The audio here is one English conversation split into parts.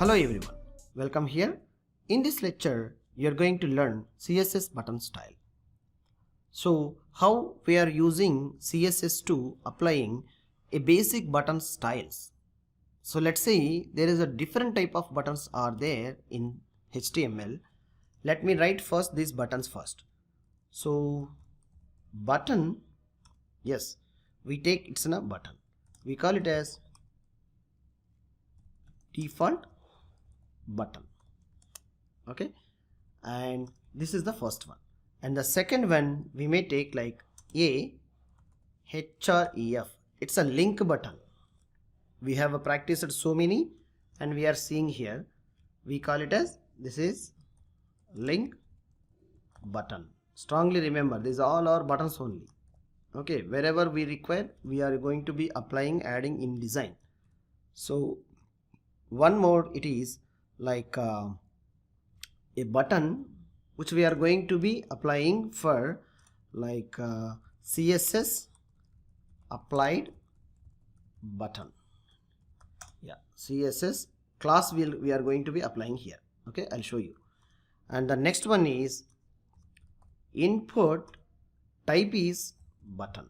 Hello everyone, welcome here. In this lecture, you are going to learn CSS button style. So, how we are using CSS to applying a basic button styles. So, let's say there is a different type of buttons are there in HTML. Let me write first these buttons first. So, button, yes, we take it's in a button. We call it as default button. Okay, and this is the first one, and the second one we may take like a href. It's a link button. We have practiced so many and we are seeing here, we call it as this is link button. Strongly remember, these all are buttons only. Okay, wherever we require we are going to be applying, adding in design. So one more, it is like a button which we are going to be applying for like CSS applied button. Yeah, CSS class we are going to be applying here. Okay, I'll show you. And the next one is input type is button.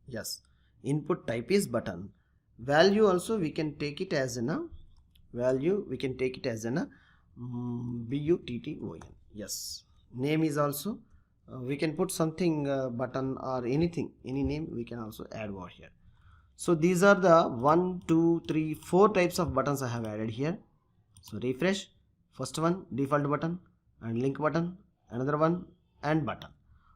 Yes, input type is button. Value also we can take it as in a value, we can take it as in a button. Yes, name is also we can put something button or anything, any name we can also add over here. So these are the 1 2 3 4 types of buttons I have added here. So refresh, first one default button, and link button, another one, and button.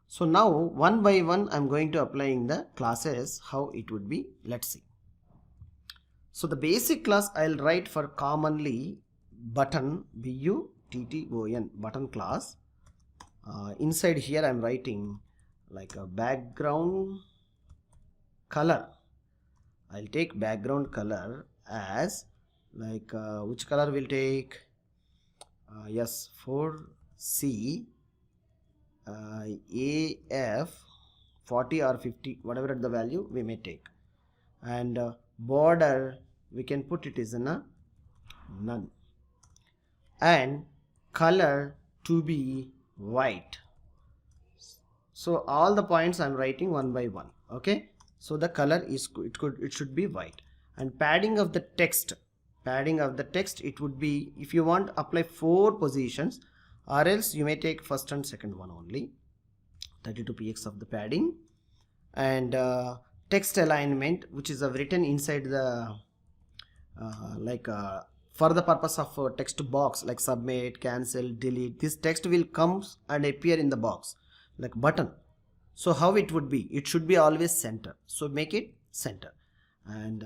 So now one by one I'm going to applying the classes, how it would be. Let's see. So the basic class I'll write for commonly button, button, button class. Inside here I'm writing like a background color. I'll take background color as like which color will take? Yes, 4C AF 40 or 50, whatever the value we may take. And border we can put it is in a none, and color to be white. So all the points I'm writing one by one. Okay, so the color is it should be white. And padding of the text, it would be, if you want apply 4 positions, or else you may take first and second one only, 32 px of the padding. And text alignment, which is written inside the for the purpose of text box, like submit, cancel, delete, this text will come and appear in the box like button. So how it would be, it should be always center, so make it center. And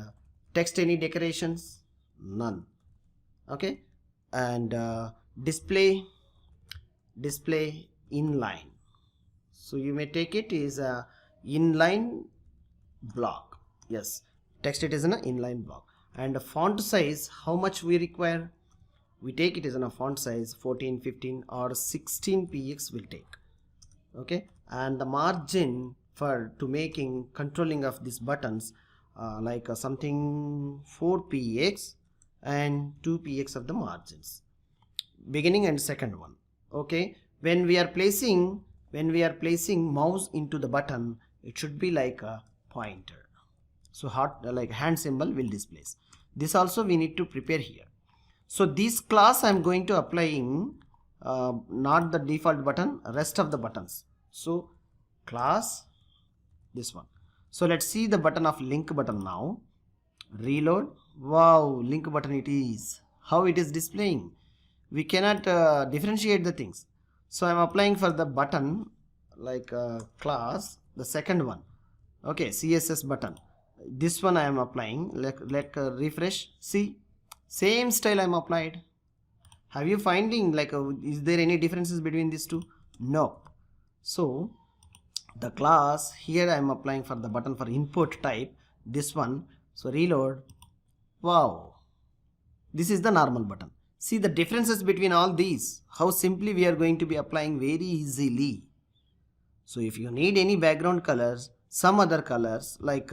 text any decorations, none. Okay, and display inline, so you may take it is a inline block. Yes, text it is in a inline block. And font size, how much we require, we take it as in a font size 14, 15 or 16 px will take. Okay, and the margin for to making controlling of these buttons like something 4 px and 2 px of the margins, beginning and second one. Okay, when we are placing mouse into the button, it should be like a pointer, so hot like hand symbol will displace. This also we need to prepare here. So this class I'm going to applying not the default button, rest of the buttons. So class this one. So let's see the button of link button now. Reload. Wow, link button it is. How it is displaying, we cannot differentiate the things. So I'm applying for the button like class, the second one. Okay, CSS button, this one I am applying like refresh. See, same style I'm applied. Have you finding like is there any differences between these two? No. So the class here I am applying for the button for input type, this one. So reload. Wow, this is the normal button. See the differences between all these, how simply we are going to be applying very easily. So if you need any background colors, some other colors like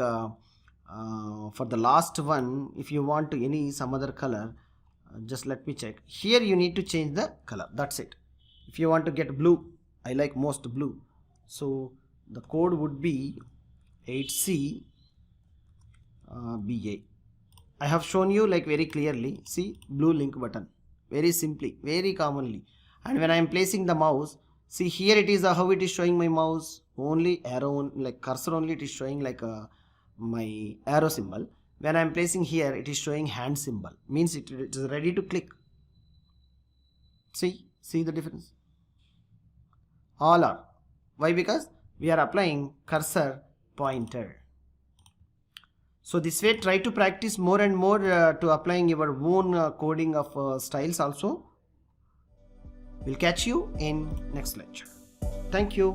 for the last one, if you want any some other color, just let me check. Here you need to change the color, that's it. If you want to get blue, I like most blue, so the code would be 8C BA. I have shown you like very clearly. See, blue link button, very simply, very commonly. And when I am placing the mouse, see here it is how it is showing my mouse, only arrow, like cursor only it is showing like my arrow symbol. When I am placing here, it is showing hand symbol, means it is ready to click. See the difference? All are. Why? Because we are applying cursor pointer. So this way, try to practice more and more to applying your own coding of styles also. We'll catch you in next lecture. Thank you.